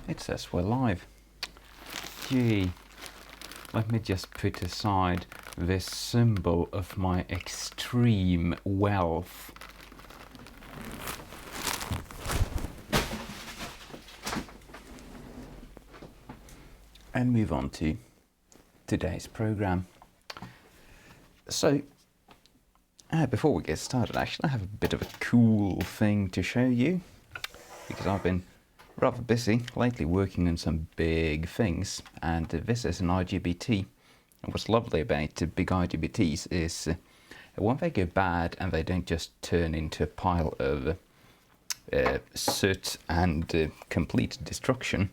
It says we're live. Gee, let me just put aside this symbol of my extreme wealth. And move on to today's program. So, before we get started, actually I have a bit of a cool thing to show you, because I've been rather busy lately working on some big things, and this is an IGBT. And what's lovely about big IGBTs is when they go bad and they don't just turn into a pile of soot and complete destruction,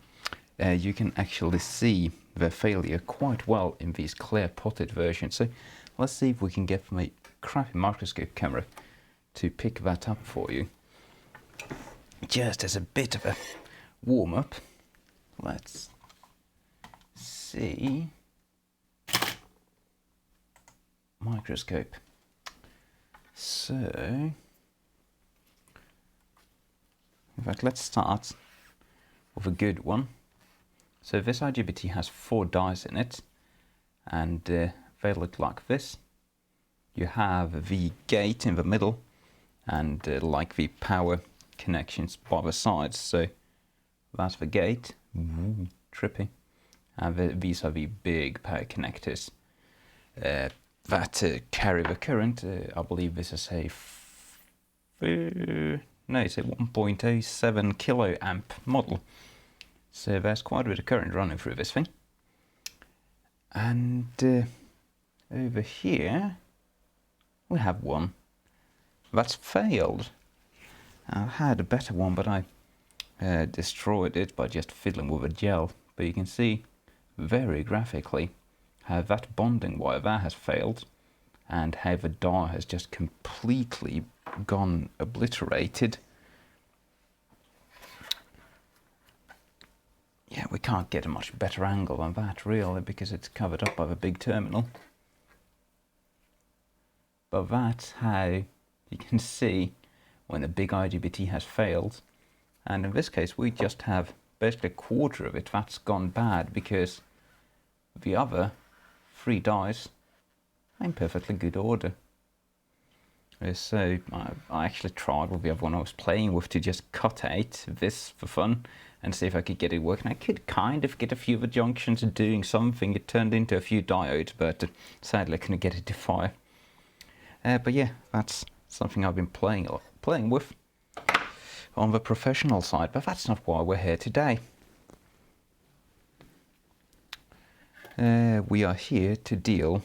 you can actually see the failure quite well in these clear potted versions. So let's see if we can get my crappy microscope camera to pick that up for you. Just as a bit of a warm-up, let's see. Microscope. So, in fact, let's start with a good one. So this IGBT has 4 dies in it, and they look like this. You have the gate in the middle, and like the power connections by the sides. So that's the gate. Ooh, trippy. And these are the big power connectors that carry the current. I believe this is a it's a 1.07 kiloamp model. So there's quite a bit of current running through this thing. And over here we have one that's failed. I had a better one, but I destroyed it by just fiddling with a gel. But you can see very graphically how that bonding wire there has failed, and how the die has just completely gone obliterated. Yeah, we can't get a much better angle than that really, because it's covered up by the big terminal. But that's how you can see when a big IGBT has failed. And in this case we just have basically a quarter of it that's gone bad, because the other 3 dies are in perfectly good order. So I actually tried with the other one I was playing with to just cut out this for fun and see if I could get it working. I could kind of get a few of the junctions doing something. It turned into a few diodes, but sadly I couldn't get it to fire. But yeah, that's something I've been playing with on the professional side, but that's not why we're here today. We are here to deal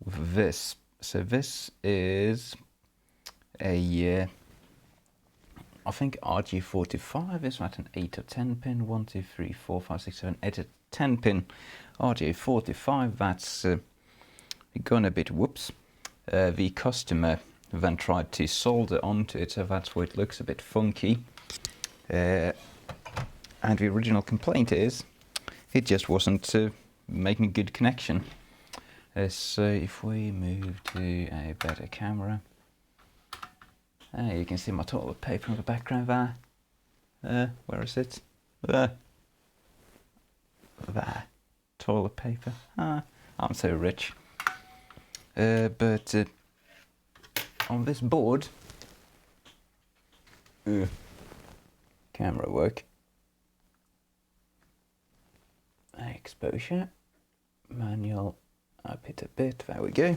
with this. So this is a, I think RJ45, is that an 8 or 10 pin? 1, 2, 3, 4, 5, 6, 7, 8 or 10 pin RJ45. That's gone a bit whoops. The customer then tried to solder onto it, so that's why it looks a bit funky. And the original complaint is it just wasn't making a good connection. So if we move to a better camera, you can see my toilet paper in the background there. Where is it? There. Toilet paper. I'm so rich. But on this board, camera work, exposure, manual, up it a bit, there we go.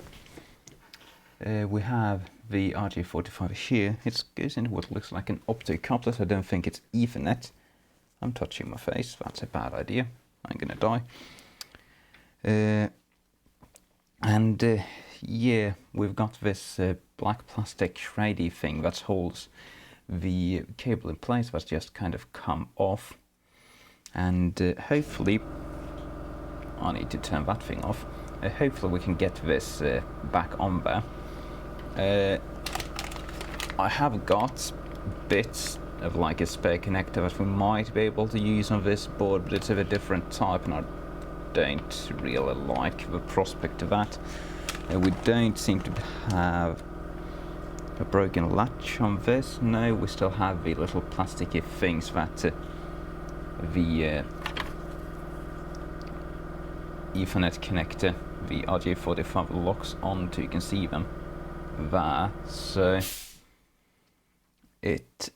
We have the RJ45 here. It goes into what looks like an opto-coupler, so I don't think it's Ethernet. I'm touching my face, that's a bad idea, I'm gonna die. Yeah, we've got this black plastic shreddy thing that holds the cable in place that's just kind of come off, and hopefully, I need to turn that thing off. Hopefully we can get this back on there. I have got bits of like a spare connector that we might be able to use on this board, but it's of a different type and I don't really like the prospect of that. We don't seem to have a broken latch on this. No, we still have the little plasticky things that the Ethernet connector, the RJ45 locks on to, you can see them there, so it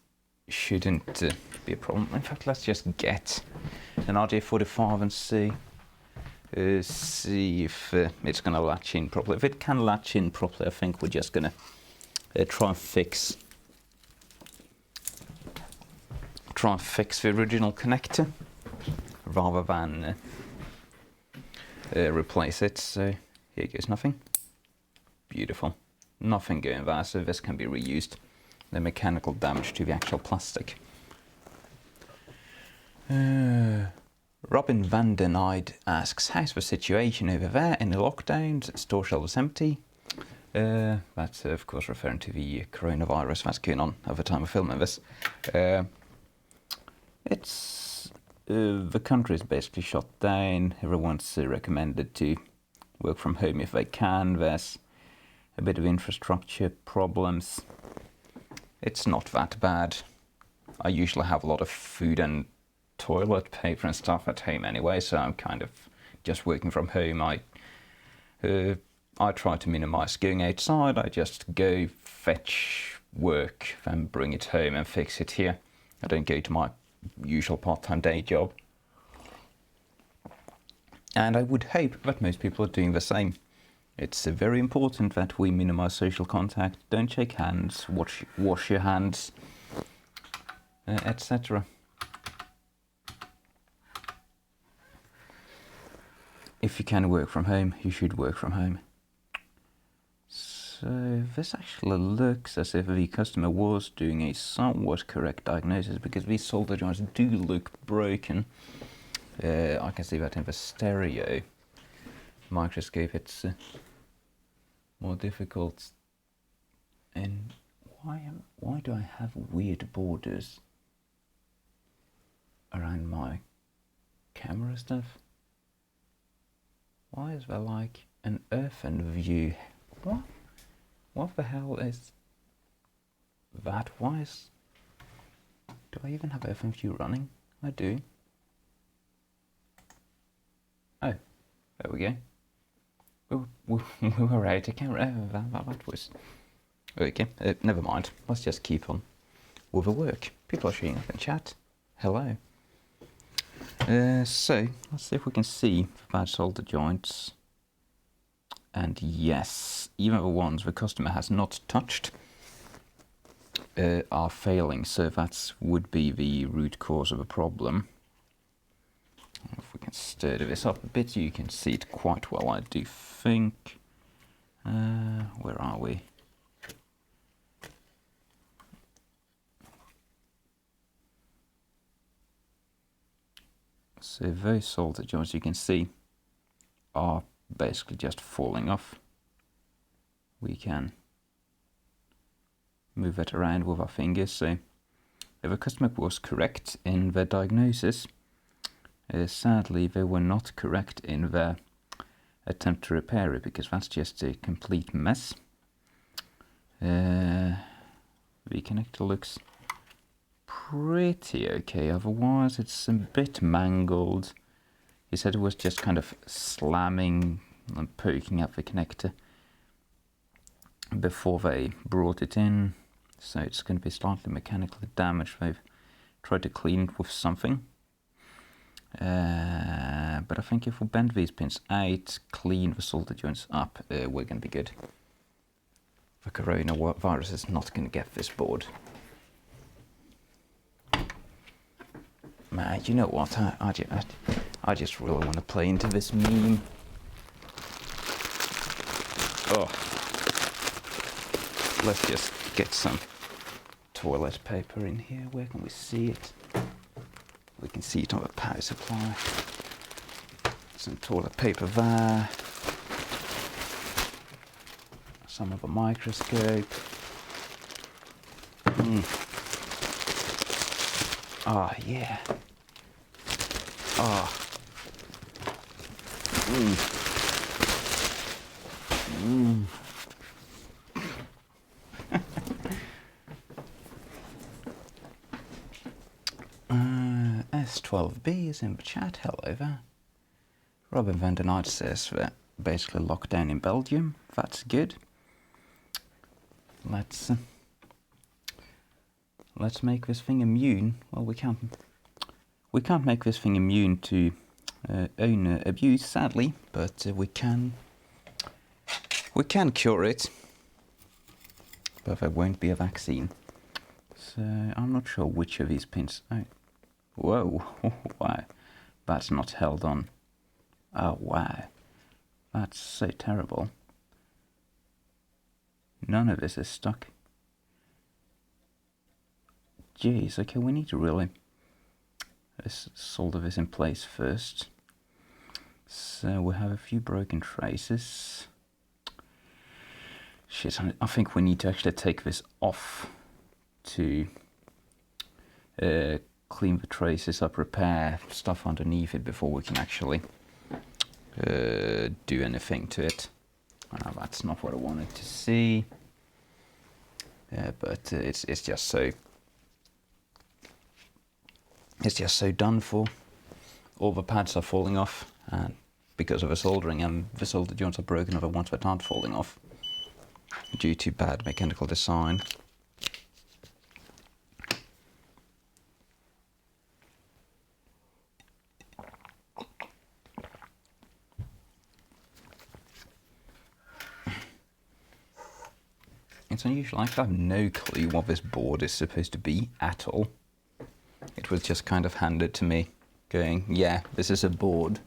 shouldn't be a problem. In fact, let's just get an RJ45 and see if it's going to latch in properly. If it can latch in properly, I think we're just going to try and fix the original connector rather than replace it. So here goes nothing. Beautiful. Nothing going there, so this can be reused. The mechanical damage to the actual plastic. Robin van den Eyde asks, how's the situation over there in the lockdowns? Store shelves empty. That's of course referring to the coronavirus that's going on at the time of filming this. It's the country is basically shut down. Everyone's recommended to work from home if they can. There's a bit of infrastructure problems. It's not that bad. I usually have a lot of food and toilet paper and stuff at home anyway, so I'm kind of just working from home. I try to minimize going outside. I just go fetch work, then bring it home and fix it here. I don't go to my usual part-time day job. And I would hope that most people are doing the same. It's very important that we minimize social contact, don't shake hands, wash your hands, etc. If you can work from home, you should work from home. So this actually looks as if the customer was doing a somewhat correct diagnosis, because these solder joints do look broken. I can see that in the stereo microscope. It's more difficult. And why do I have weird borders around my camera stuff? Why is there like an earthen view? What the hell is that? Do I even have earthen view running? I do. Oh, there we go. We were out of camera. That was... Okay, never mind. Let's just keep on with the work. People are showing up in chat. Hello. So, let's see if we can see the bad solder joints. And yes, even the ones the customer has not touched are failing. So that would be the root cause of the problem. If we can stir this up a bit, you can see it quite well, I do think. Where are we? So those solder joints, you can see, are basically just falling off. We can move that around with our fingers. So if the customer was correct in their diagnosis, sadly they were not correct in their attempt to repair it, because that's just a complete mess. The connector looks pretty okay, otherwise it's a bit mangled. He said it was just kind of slamming and poking at the connector before they brought it in, so it's going to be slightly mechanically damaged. They've tried to clean it with something, but I think if we bend these pins out, clean the solder joints up, we're going to be good. The coronavirus is not going to get this board. Man, you know what? I just really want to play into this meme. Oh, let's just get some toilet paper in here. Where can we see it? We can see it on the power supply. Some toilet paper there. Some of a microscope. Oh, yeah. Oh. 12B is in the chat. Hello there. Robin van den Eyde says they're basically locked down in Belgium. That's good. Let's make this thing immune. Well, we can't make this thing immune to owner abuse, sadly, but we can cure it. But there won't be a vaccine. So I'm not sure which of these pins. Oh, whoa! Wow, that's not held on. Oh wow, that's so terrible. None of this is stuck. Jeez, okay, we need to really solder this in place first. So we have a few broken traces. Shit, I think we need to actually take this off to clean the traces up, repair stuff underneath it before we can actually do anything to it. That's not what I wanted to see. But it's just so done for. All the pads are falling off, and because of the soldering, and the solder joints are broken over ones that aren't falling off due to bad mechanical design. It's unusual. I have no clue what this board is supposed to be at all. It was just kind of handed to me, going, yeah, this is a board.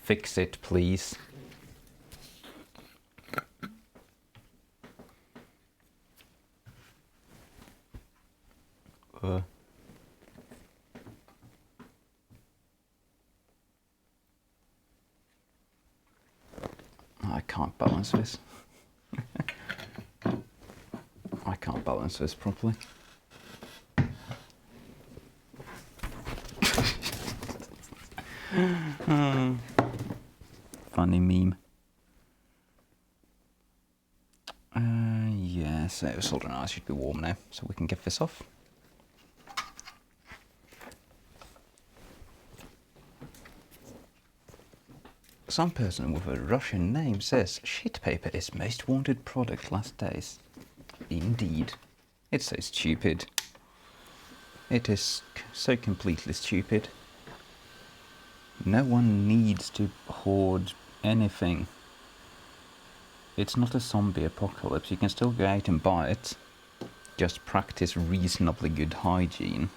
Fix it, please. I can't balance this. I can't balance this properly. Funny meme. Yeah, so the soldering iron should be warm now, so we can get this off. Some person with a Russian name says shit paper is most wanted product last days. Indeed. It's so stupid. It is so completely stupid. No one needs to hoard anything. It's not a zombie apocalypse. You can still go out and buy it. Just practice reasonably good hygiene.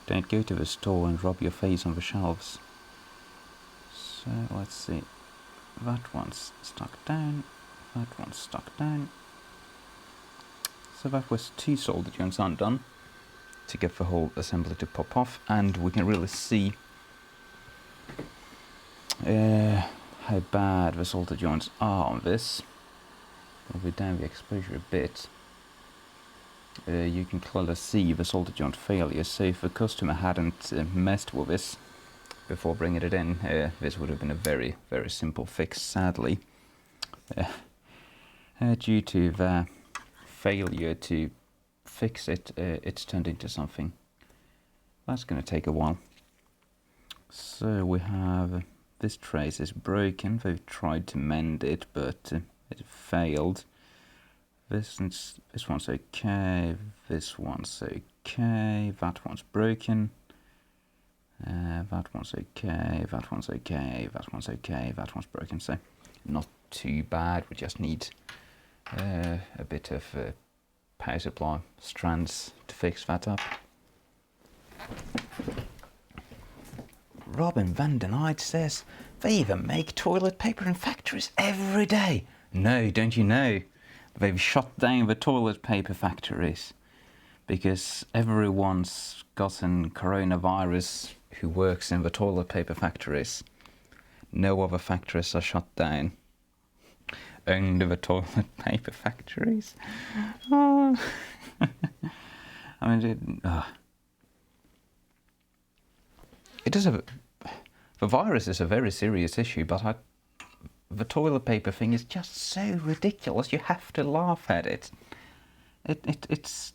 Don't go to the store and rub your face on the shelves. So let's see. That one's stuck down. That one's stuck down. So that was 2 solder joints undone to get the whole assembly to pop off, and we can really see how bad the solder joints are on this. If we down the exposure a bit, you can clearly see the solder joint failure. So if the customer hadn't messed with this before bringing it in, this would have been a very, very simple fix. Sadly, due to the failure to fix it, it's turned into something that's going to take a while. So we have this trace is broken. They've tried to mend it, but it failed. This one's okay. This one's okay. That one's broken. That one's okay. That one's okay. That one's okay. That one's broken. So not too bad. We just need a bit of power supply strands to fix that up. Robin van den Eyde says they even make toilet paper in factories every day. No, don't you know? They've shut down the toilet paper factories because everyone's gotten coronavirus who works in the toilet paper factories. No other factories are shut down. Only the toilet paper factories. Oh. I mean, it is the virus is a very serious issue, but the toilet paper thing is just so ridiculous. You have to laugh at it. It's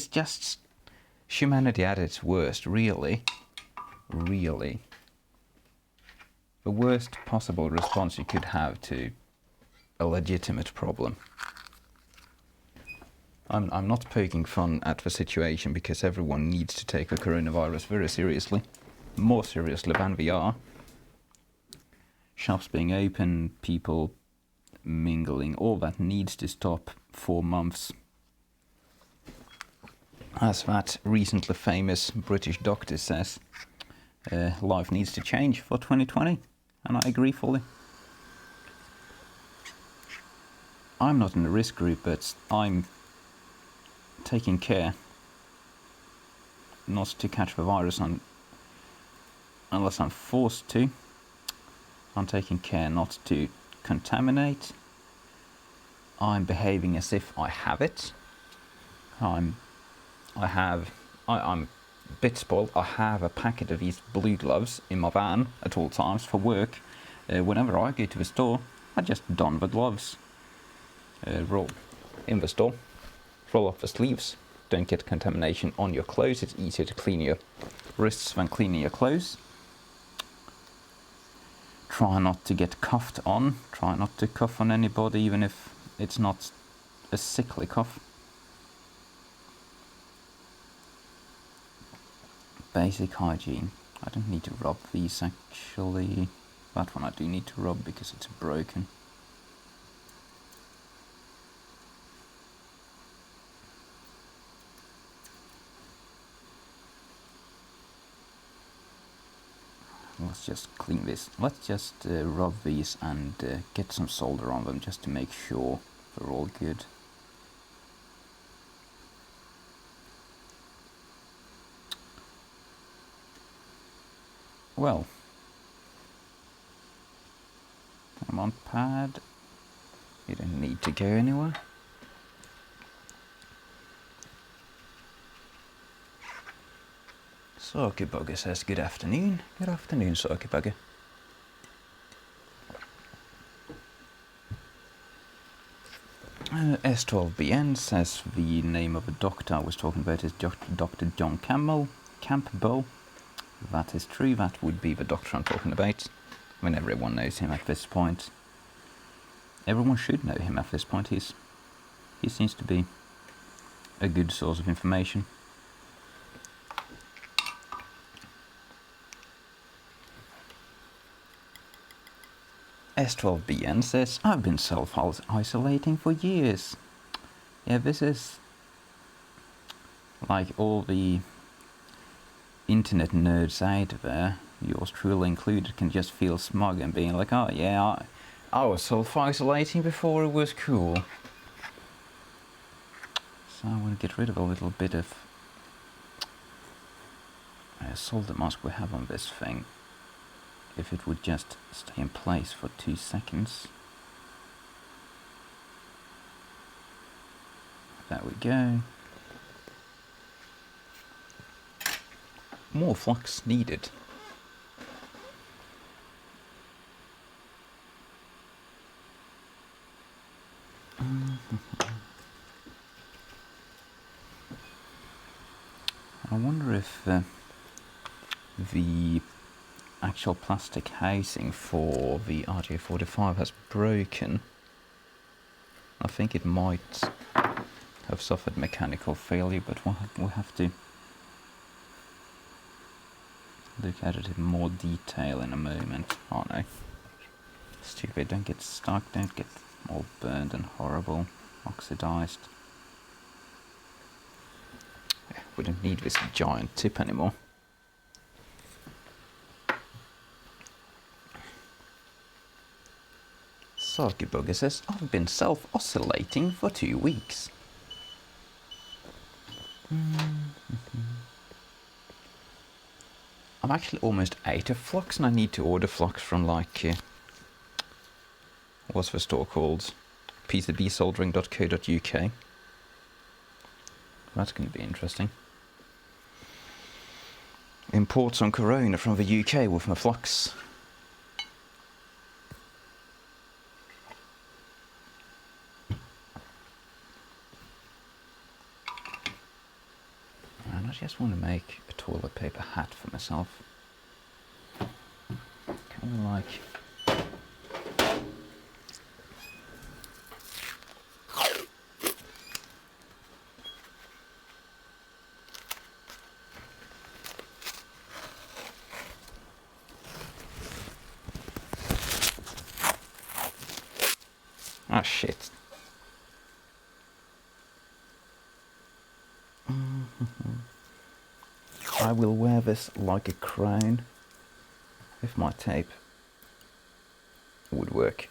just humanity at its worst, really. Really. The worst possible response you could have to a legitimate problem. I'm not poking fun at the situation, because everyone needs to take the coronavirus very seriously. More seriously than we are. Shops being open, people mingling, all that needs to stop for months. As that recently famous British doctor says, life needs to change for 2020, and I agree fully. I'm not in the risk group, but I'm taking care not to catch the virus unless I'm forced to. I'm taking care not to contaminate. I'm behaving as if I have it. I'm a bit spoiled. I have a packet of these blue gloves in my van at all times for work. Whenever I go to the store, I just don the gloves. Roll in the store. Roll off the sleeves. Don't get contamination on your clothes. It's easier to clean your wrists than cleaning your clothes. Try not to get coughed on. Try not to cough on anybody, even if it's not a sickly cough. Basic hygiene. I don't need to rub these actually. That one I do need to rub because it's broken. Let's just clean this. Let's just rub these and get some solder on them just to make sure they're all good. Well, come on, pad. You don't need to go anywhere. Sokibugger says good afternoon. Good afternoon, Sokibugger. S12BN says the name of the doctor I was talking about is Dr. John Campbell. That is true, that would be the doctor I'm talking about. I mean, everyone knows him at this point. Everyone should know him at this point. He seems to be a good source of information. S12BN says, I've been self-isolating for years. Yeah, this is like all the internet nerds out there, yours truly included, can just feel smug and being like, oh yeah, I was self-isolating before it was cool. So I want to get rid of a little bit of solder mask we have on this thing. If it would just stay in place for 2 seconds. There we go. More flux needed. I wonder if the actual plastic housing for the RJ45 has broken. I think it might have suffered mechanical failure, but we'll have to look at it in more detail in a moment. Oh no. Stupid, don't get stuck, don't get all burned and horrible, oxidized. Yeah, we don't need this giant tip anymore. Sarkibugger says, I've been self-oscillating for 2 weeks. I'm actually almost out of flux and I need to order flux from like, what's the store called? PCBsoldering.co.uk. That's going to be interesting. Import some Corona from the UK with my flux. just want to make a toilet paper hat for myself. Kind of like... Ah, shit. I will wear this like a crown if my tape would work.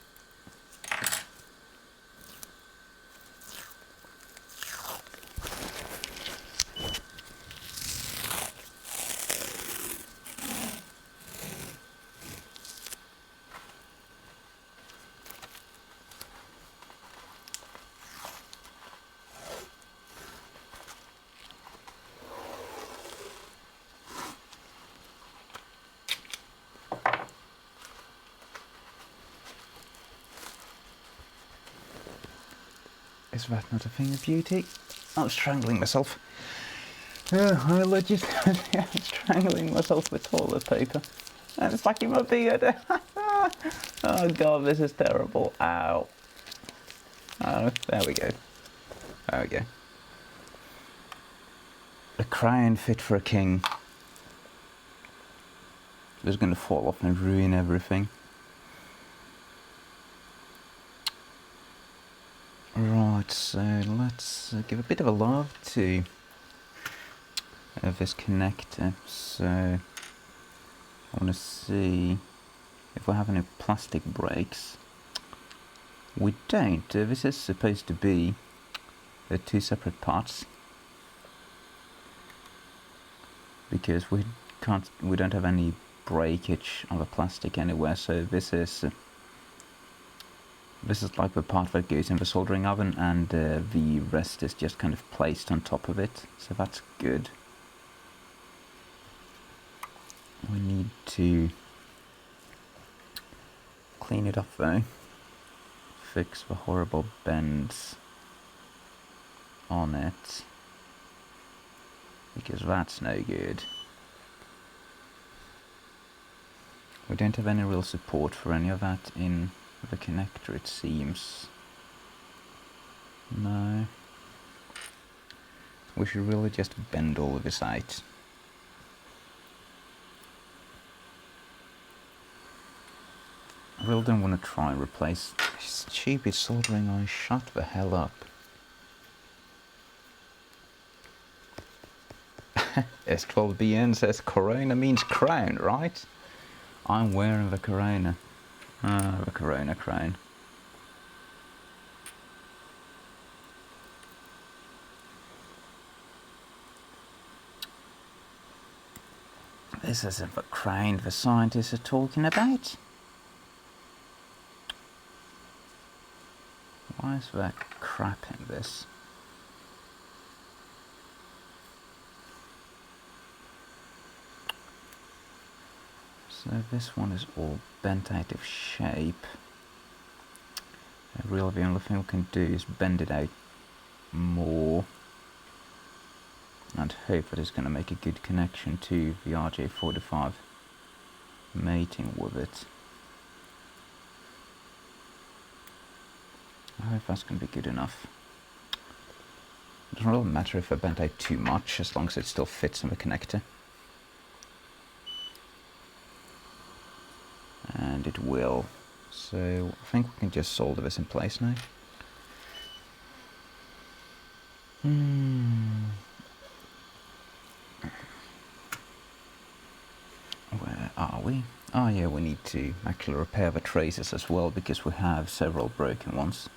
Is that not a thing of beauty? I'm strangling myself. I legitimately am strangling myself with toilet paper. And it's stuck in my beard. Oh god, this is terrible. Ow. Oh, there we go. There we go. A crown fit for a king. It was going to fall off and ruin everything. Right, so let's give a bit of a love to this connector. So I want to see if we have any plastic breaks. We don't. This is supposed to be two separate parts because we don't have any breakage of the plastic anywhere. So this is like the part that goes in the soldering oven, and the rest is just kind of placed on top of it, so that's good. We need to clean it up though, fix the horrible bends on it, because that's no good. We don't have any real support for any of that in the connector, it seems. No. We should really just bend all of this out. I really don't want to try and replace this stupid soldering iron. Shut the hell up. S12BN says Corona means crown, right? I'm wearing the Corona. The Corona crown. This isn't the crown the scientists are talking about. Why is there crap in this? So this one is all bent out of shape. Really, the only thing we can do is bend it out more and hope that it's going to make a good connection to the RJ45 mating with it. I hope that's going to be good enough. It doesn't really matter if I bent out too much, as long as it still fits in the connector. And it will. So I think we can just solder this in place now. Where are we? Oh yeah, we need to actually repair the traces as well, because we have several broken ones.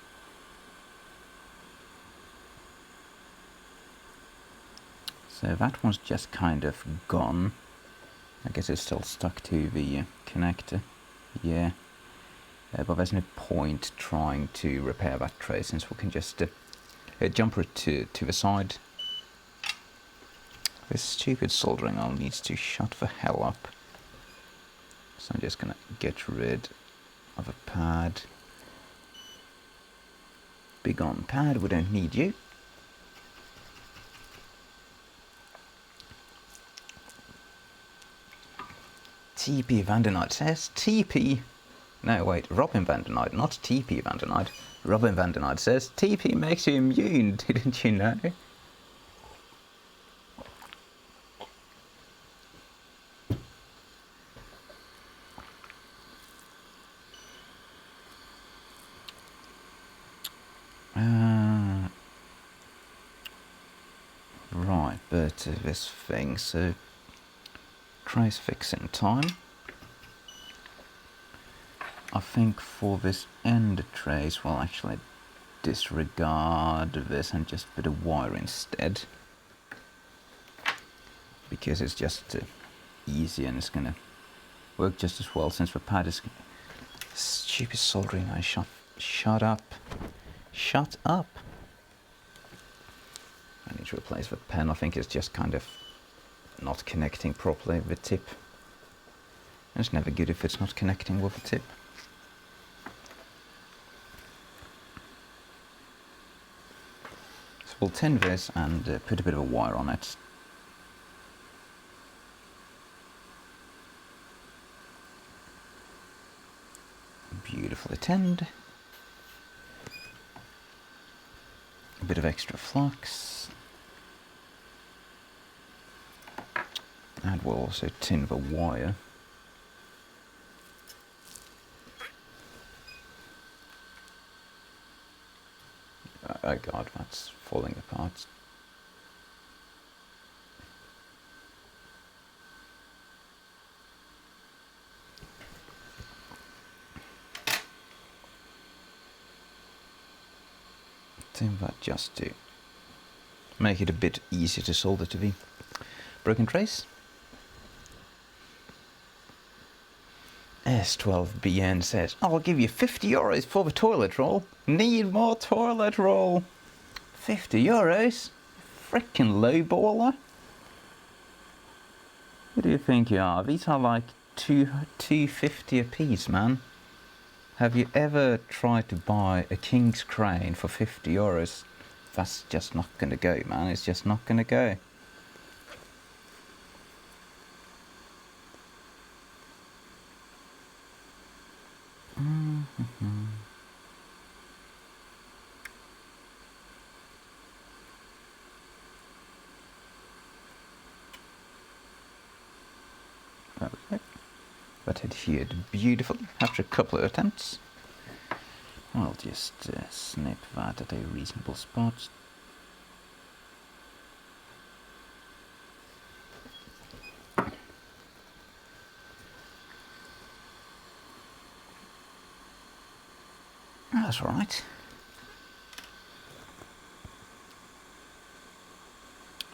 So that one's just kind of gone. I guess it's still stuck to the connector. Yeah. But there's no point trying to repair that trace, since we can just jumper it to the side. This stupid soldering iron needs to shut the hell up. So I'm just gonna get rid of a pad. Big on pad, we don't need you. TP Vandenite says TP. No, wait, Robin Vandenite, not TP Vandenite. Robin Vandenite says TP makes you immune, didn't you know? Right, but this thing, so trace fixing time. I think for this end trace, we'll actually disregard this and just put a wire instead. Because it's just easy and it's gonna work just as well since the pad is... Stupid soldering, I shut up. Shut up. I need to replace the pen. I think it's just kind of not connecting properly with the tip. And it's never good if it's not connecting with the tip. So we'll tin this and put a bit of a wire on it. Beautifully tinned. A bit of extra flux. And we'll also tin the wire. Oh god, that's falling apart. Tin that just to make it a bit easier to solder to the broken trace. S12BN says, I'll give you 50 euros for the toilet roll. Need more toilet roll. 50 euros? Frickin' lowballer. Who do you think you are? These are like $2.50 a piece, man. Have you ever tried to buy a King's crane for 50 euros? That's just not gonna go, man. It's just not gonna go. Okay. That adhered beautifully after a couple of attempts. I'll just snip that at a reasonable spot. That's all right.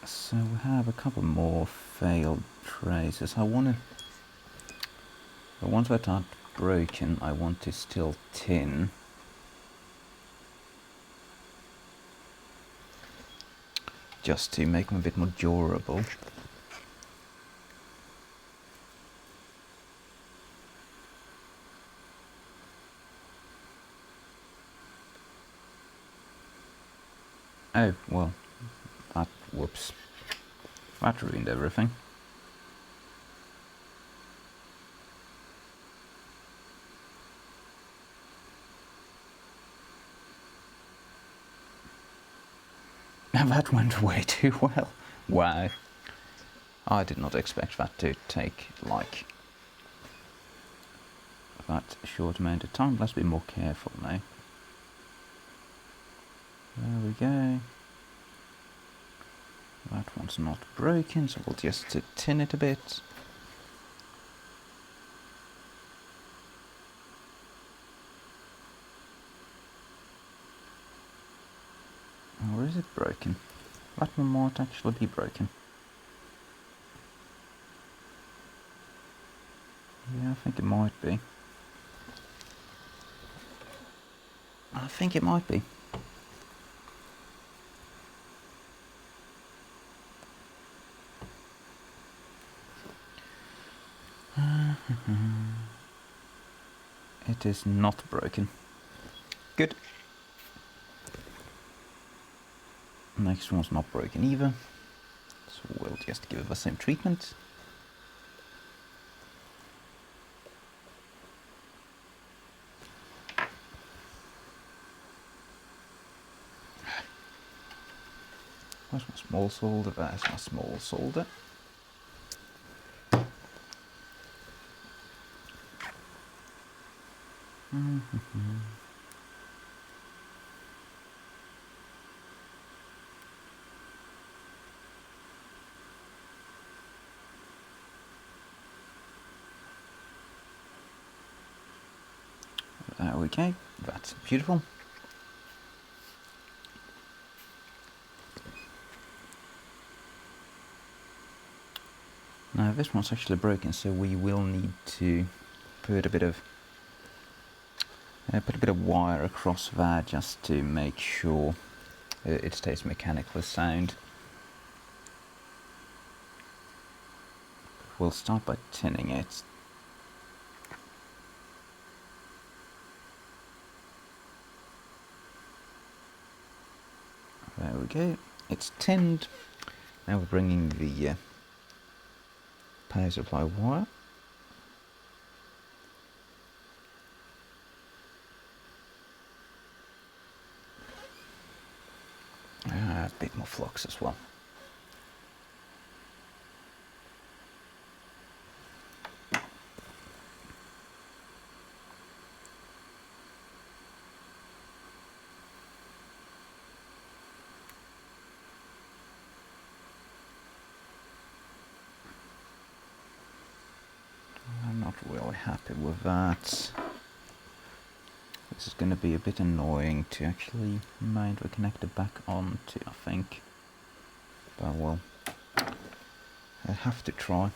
So we have a couple more failed traces. The ones that aren't broken, I want to still tin. Just to make them a bit more durable. Oh, well, whoops. That ruined everything. And that went way too well. Wow. I did not expect that to take, like, that short amount of time. Let's be more careful now. There we go. That one's not broken, so we'll just tin it a bit. Or is it broken? That one might actually be broken. Yeah, I think it might be. I think it might be. It is not broken. Good. Next one's not broken either. So we'll just give it the same treatment. Where's my small solder? There's my small solder. There we go, that's beautiful. Now this one's actually broken, so we will need to put a bit of wire across there just to make sure it stays mechanically sound. We'll start by tinning it. There we go, it's tinned. Now we're bringing the power supply wire. A bit more flux as well. I'm not really happy with that. This is going to be a bit annoying to actually mount the connector back onto, I think. But well, I have to try.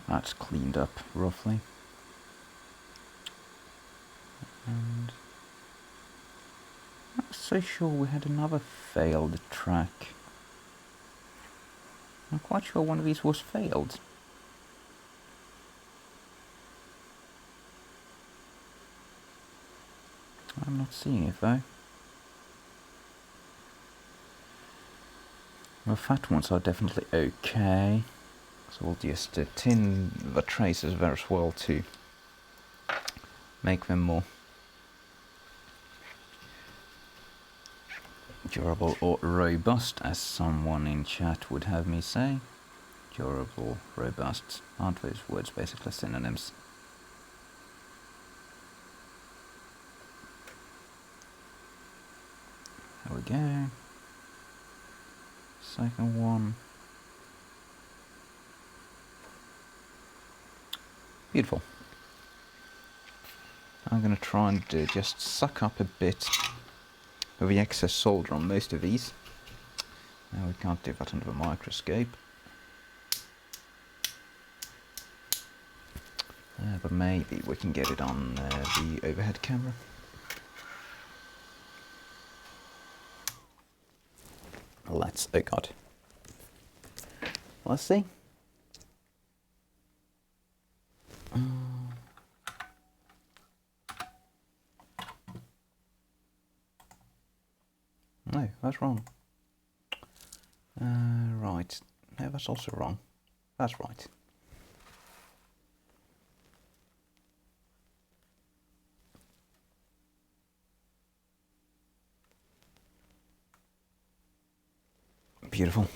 That's cleaned up roughly. And I'm not so sure we had another failed track. I'm quite sure one of these was failed. I'm not seeing it though. The fat ones are definitely okay. So we'll just tin the traces there as well to make them more durable or robust, as someone in chat would have me say. Durable, robust, aren't those words basically synonyms? There we go. Second one. Beautiful. I'm going to try and just suck up a bit of the excess solder on most of these. Now we can't do that under the microscope. But maybe we can get it on the overhead camera. Let's, oh god. Let's see. No, that's wrong. Right. No, that's also wrong. That's right. Beautiful.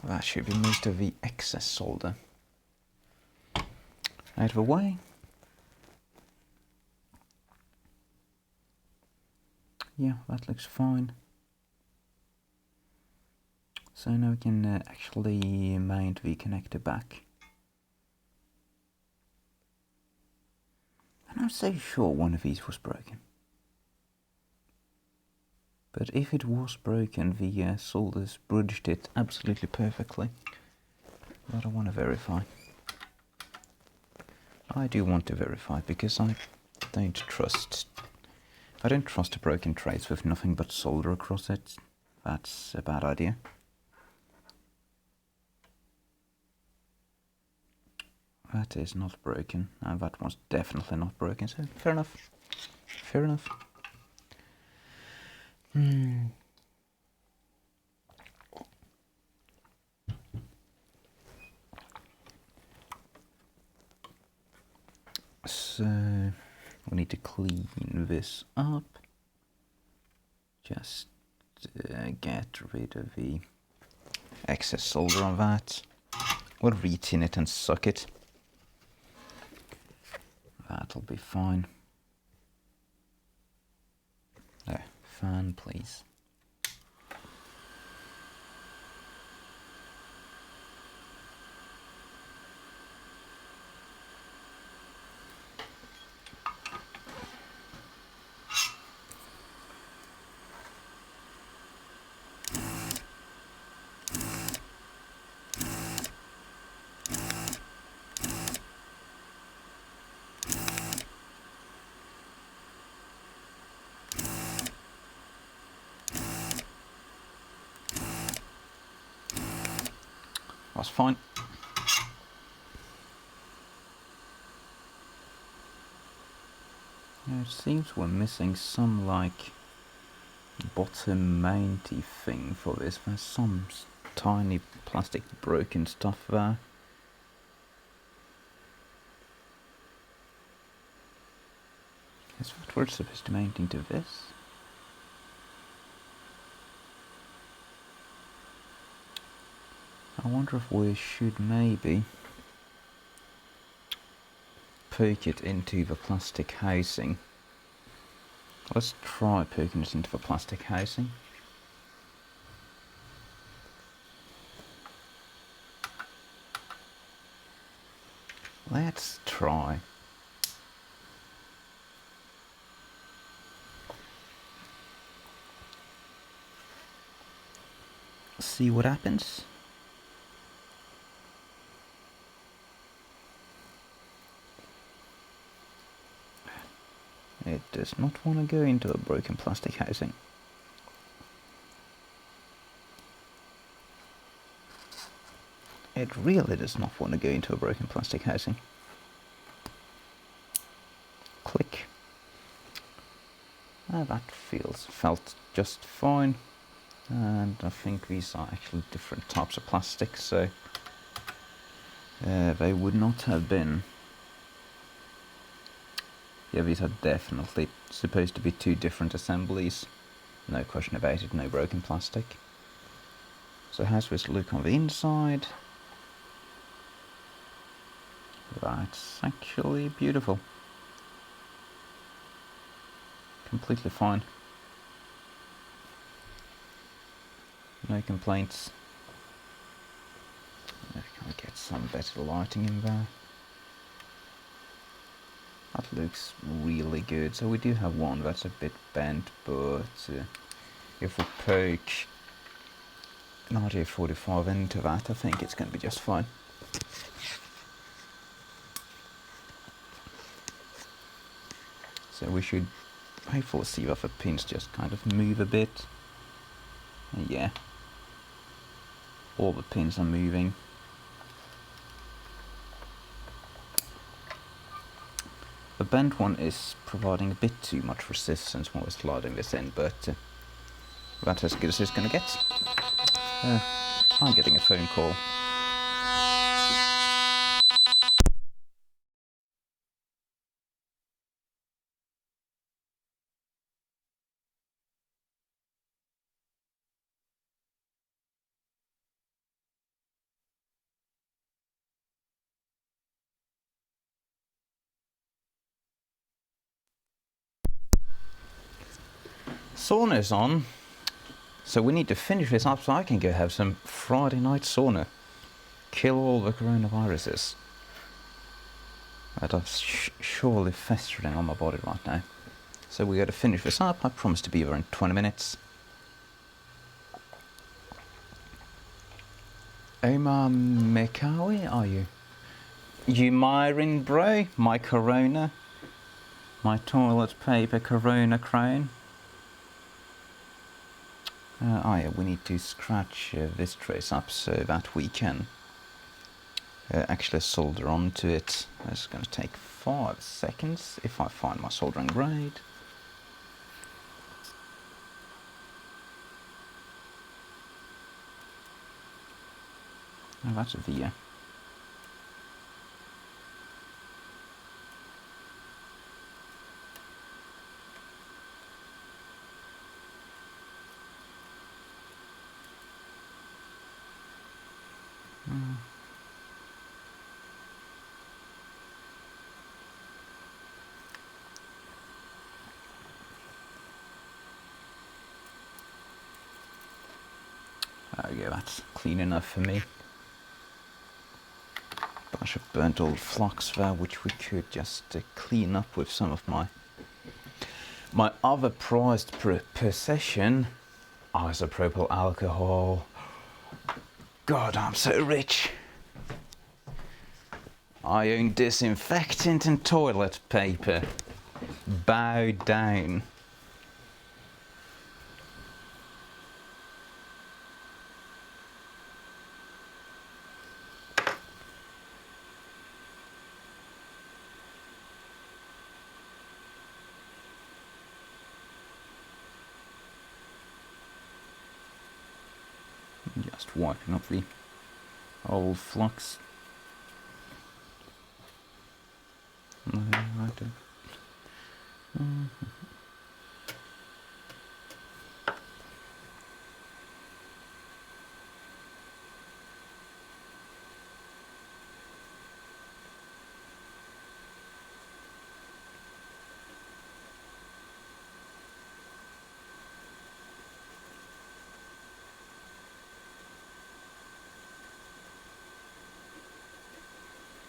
That should be most of the excess solder out of the way. Yeah, that looks fine. So now we can actually mount the connector back. And I'm so sure one of these was broken. But if it was broken, the solders bridged it absolutely perfectly. But I want to verify. I do want to verify because I don't trust a broken trace with nothing but solder across it. That's a bad idea. that is not broken. That was definitely not broken, so fair enough. Fair enough. So we need to clean this up. Just get rid of the excess solder on that. We'll retin it and suck it. That'll be fine. Fan, please. That's fine. Yeah, it seems we're missing some like bottom mounty thing for this. There's some tiny plastic broken stuff there. Is that we're supposed to mount into this? I wonder if we should maybe poke it into the plastic housing. Let's try poking it into the plastic housing. Let's try. See what happens. It does not want to go into a broken plastic housing. It really does not want to go into a broken plastic housing. Click. That felt just fine. And I think these are actually different types of plastic, so they would not have been. Yeah, these are definitely supposed to be two different assemblies. No question about it, no broken plastic. So how's this look on the inside? That's actually beautiful. Completely fine. No complaints. Can we get some better lighting in there? That looks really good. So we do have one that's a bit bent, but if we poke an RJ45 into that, I think it's going to be just fine. So we should hopefully see that the pins just kind of move a bit. Yeah. All the pins are moving. The bent one is providing a bit too much resistance when we're sliding this in, but that's as good as it's going to get. I'm getting a phone call. Sauna's on, so we need to finish this up so I can go have some Friday night sauna. Kill all the coronaviruses that are surely festering on my body right now. So we got to finish this up. I promise to be there in 20 minutes. Omar Mekawi, are you? You Myron bro? My corona? My toilet paper corona crown? Oh yeah, we need to scratch this trace up so that we can actually solder onto it. It's going to take 5 seconds if I find my soldering grade. Oh, that's a via. There we go, that's clean enough for me. Bunch of burnt old flux there, which we could just clean up with some of my other prized possession, isopropyl alcohol. God, I'm so rich. I own disinfectant and toilet paper. Bow down. Just wiping up the old flux. No, I don't.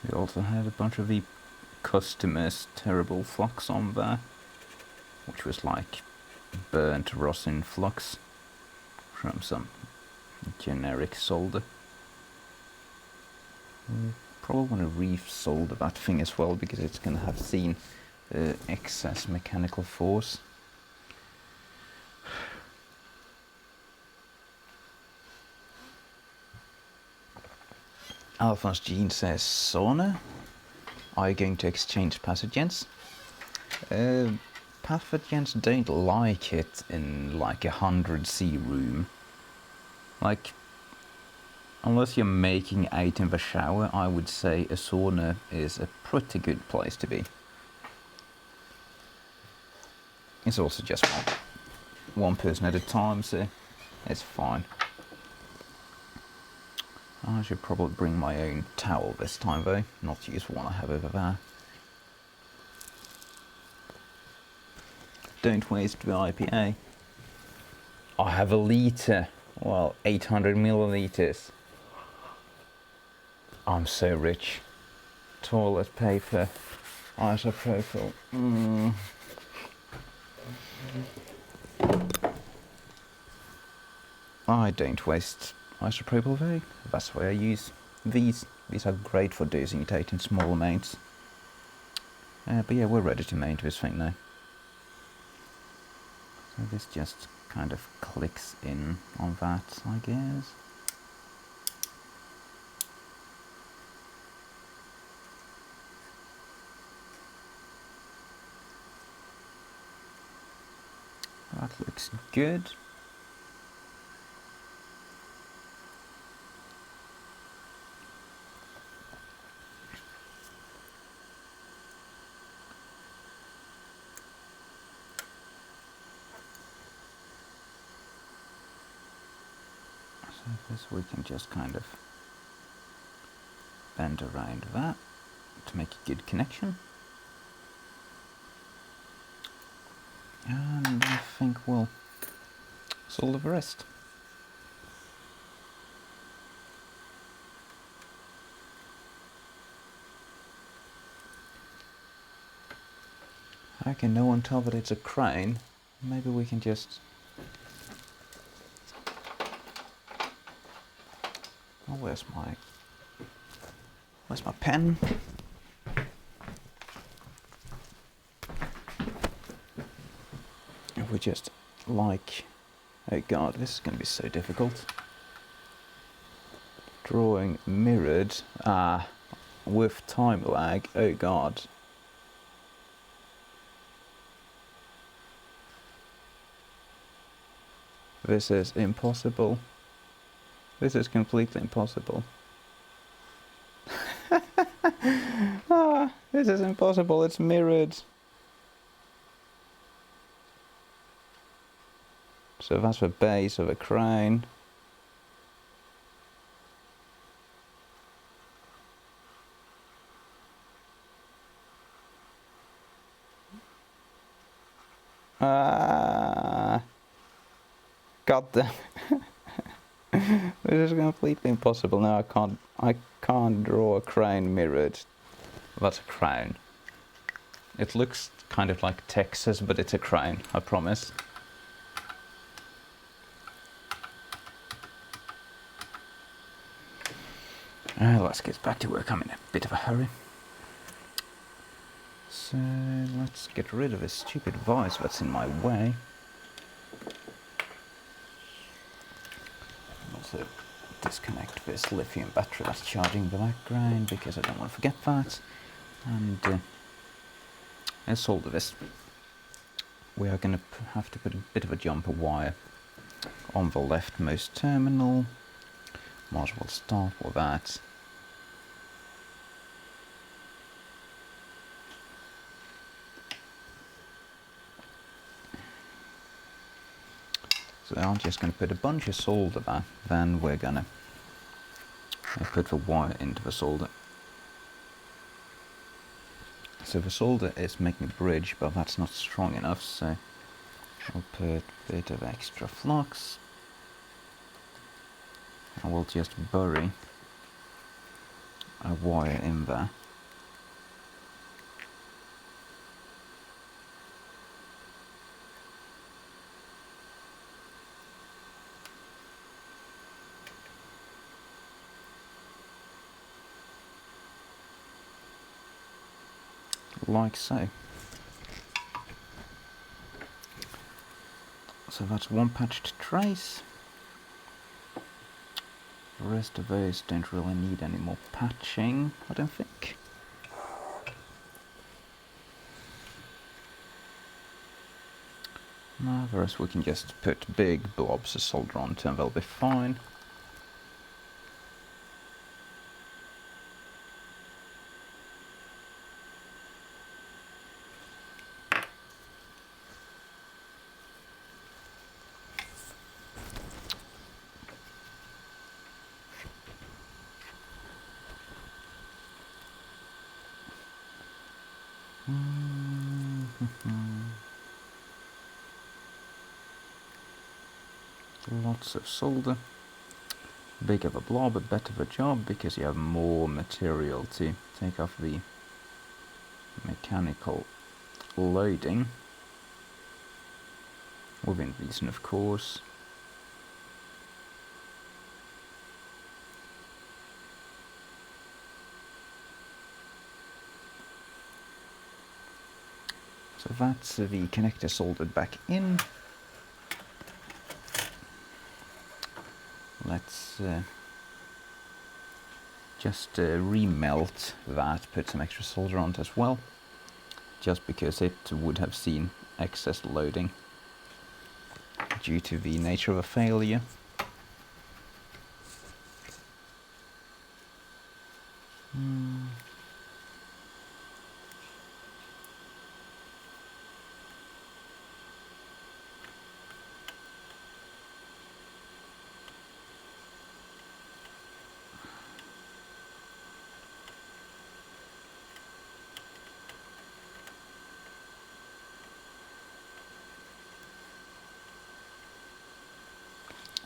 We also had a bunch of the customers' terrible flux on there, which was like burnt rosin flux from some generic solder. Probably want to re-solder that thing as well, because it's going to have seen excess mechanical force. Alphonse Jean says, sauna? Are you going to exchange pathogens? Pathogens don't like it in like 100°C room. Like, unless you're making out in the shower, I would say a sauna is a pretty good place to be. It's also just one person at a time, so it's fine. I should probably bring my own towel this time though, not use one I have over there. Don't waste the IPA. I have a litre, well, 800 milliliters. I'm so rich. Toilet paper, isopropyl. I don't waste isopropyl though. That's why I use these. These are great for dosing it out in small amounts. But yeah, we're ready to mount this thing now. So this just kind of clicks in on that, I guess. That looks good. So this we can just kind of bend around that to make a good connection. And I think we'll solder the rest. How can no one tell that it's a crane? Maybe we can just... Oh, where's my pen? If we just like... Oh god, this is going to be so difficult. drawing mirrored. With time lag. Oh god. This is impossible. This is completely impossible. This is impossible. It's mirrored. So that's the base of a crane. God damn. This is completely impossible. Now I can't draw a crane mirrored. That's a crane. It looks kind of like Texas, but it's a crane, I promise. Let's get back to work. I'm in a bit of a hurry. So let's get rid of this stupid vise that's in my way. Also disconnect this lithium battery that's charging the background because I don't want to forget that. And let's solder this. We are going to have to put a bit of a jumper wire on the leftmost terminal. Might as well start with that. So I'm just going to put a bunch of solder there, then we're going to put the wire into the solder. So the solder is making a bridge, but that's not strong enough, so I'll put a bit of extra flux. I will just bury a wire in there. Like so. So that's one patched trace. The rest of those don't really need any more patching, I don't think. No, the rest we can just put big blobs of solder onto and they'll be fine. Lots of solder. Bigger the blob, a better the job, because you have more material to take off the mechanical loading. Within reason, of course. So that's the connector soldered back in. Let's just remelt that, put some extra solder on it as well, just because it would have seen excess loading due to the nature of a failure.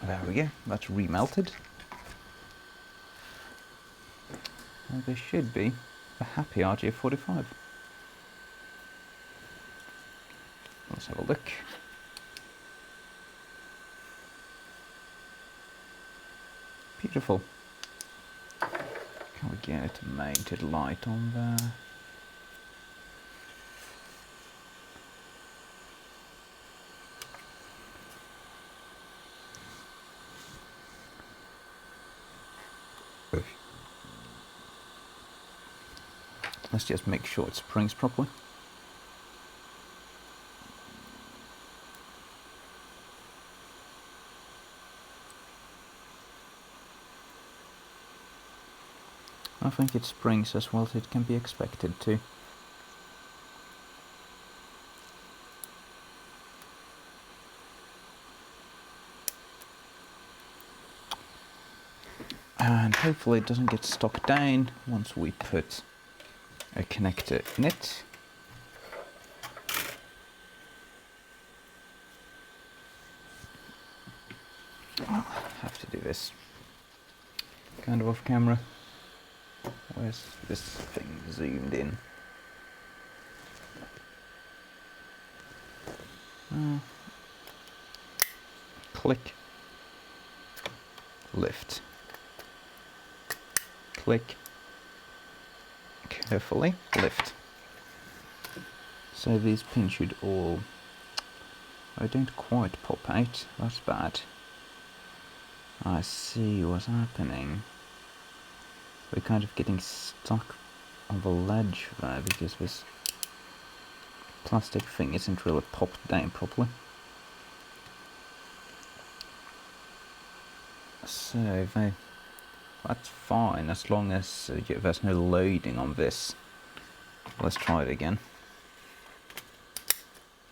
There we go, that's remelted. And there should be a happy RJ45. Let's have a look. Beautiful. Can we get a mounted light on there? Let's just make sure it springs properly. I think it springs as well as it can be expected to. And hopefully it doesn't get stuck down once we put a connector in it. I'll have to do this kind of off camera. Where's this thing zoomed in? Click, lift, click, carefully lift. So these pins should all, I don't quite pop out, that's bad. I see what's happening. We're kind of getting stuck on the ledge there because this plastic thing isn't really popped down properly. So that's fine as long as there's no loading on this. Let's try it again.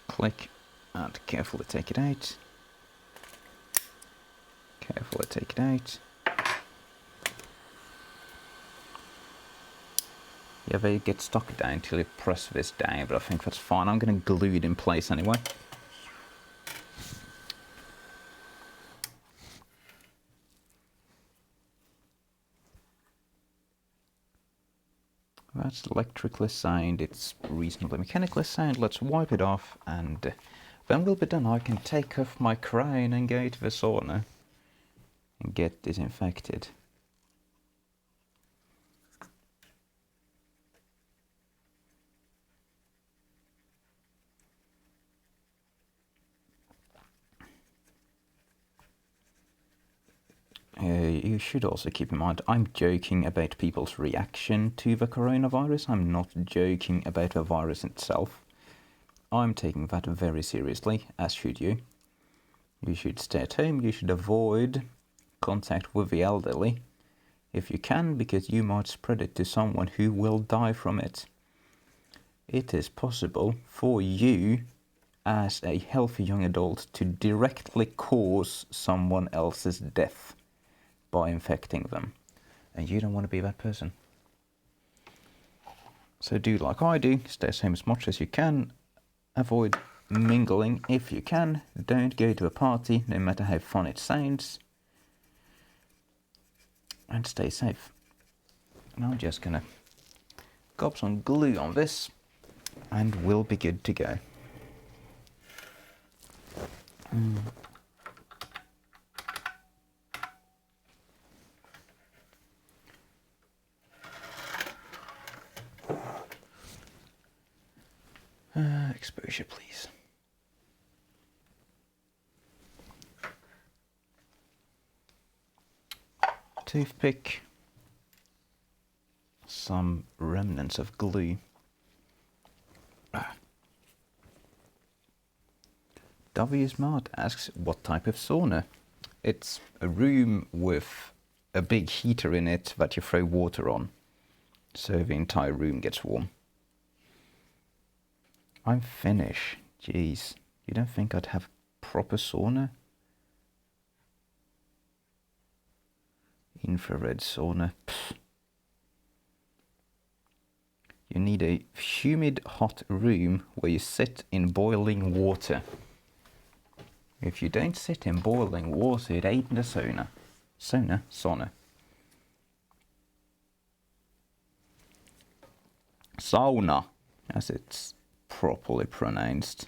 Click and carefully take it out. Carefully take it out. Yeah, they get stuck down until you press this down, but I think that's fine. I'm going to glue it in place anyway. That's electrically sound, it's reasonably mechanically sound. Let's wipe it off and then we'll be done. I can take off my crown and go to the sauna and get disinfected. You should also keep in mind, I'm joking about people's reaction to the coronavirus. I'm not joking about the virus itself. I'm taking that very seriously, as should you. You should stay at home, you should avoid contact with the elderly if you can, because you might spread it to someone who will die from it. It is possible for you, as a healthy young adult, to directly cause someone else's death by infecting them, and you don't want to be that person. So do like I do, stay home as much as you can, avoid mingling if you can, don't go to a party no matter how fun it sounds, and stay safe. And I'm just gonna gob some glue on this and we'll be good to go. Exposure, please. Toothpick. Some remnants of glue. W Smart asks what type of sauna. It's a room with a big heater in it that you throw water on, so the entire room gets warm. I'm Finnish. Jeez, you don't think I'd have proper sauna? Infrared sauna. Pfft. You need a humid, hot room where you sit in boiling water. If you don't sit in boiling water, it ain't a sauna. Sauna. Sauna, as it's properly pronounced.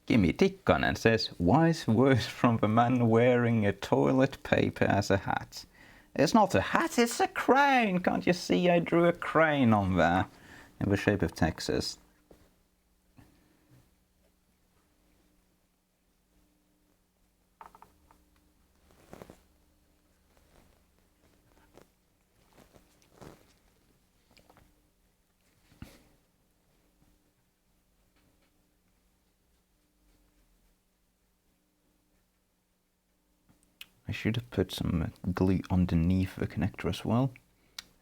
Gimme Tikkanen says, wise words from the man wearing a toilet paper as a hat. It's not a hat, it's a crane! Can't you see I drew a crane on there? In the shape of Texas. I should have put some glue underneath the connector as well,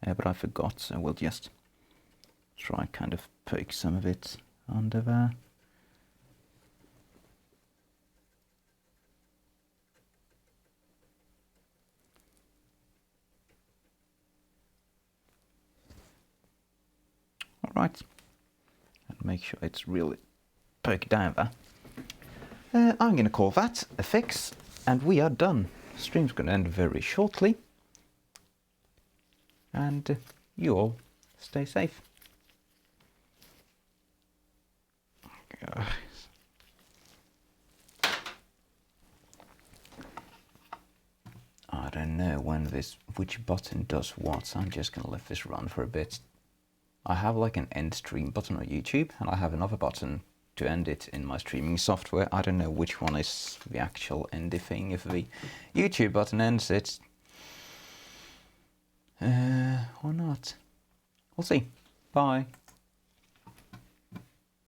but I forgot, so we'll just try kind of poke some of it under there. Alright, and make sure it's really poked down there. I'm going to call that a fix, and we are done. Stream's going to end very shortly, and you all stay safe. I don't know which button does what, so I'm just going to let this run for a bit. I have like an end stream button on YouTube, and I have another button to end it in my streaming software. I don't know which one is the actual endy thing. If the YouTube button ends it, or not. We'll see. Bye.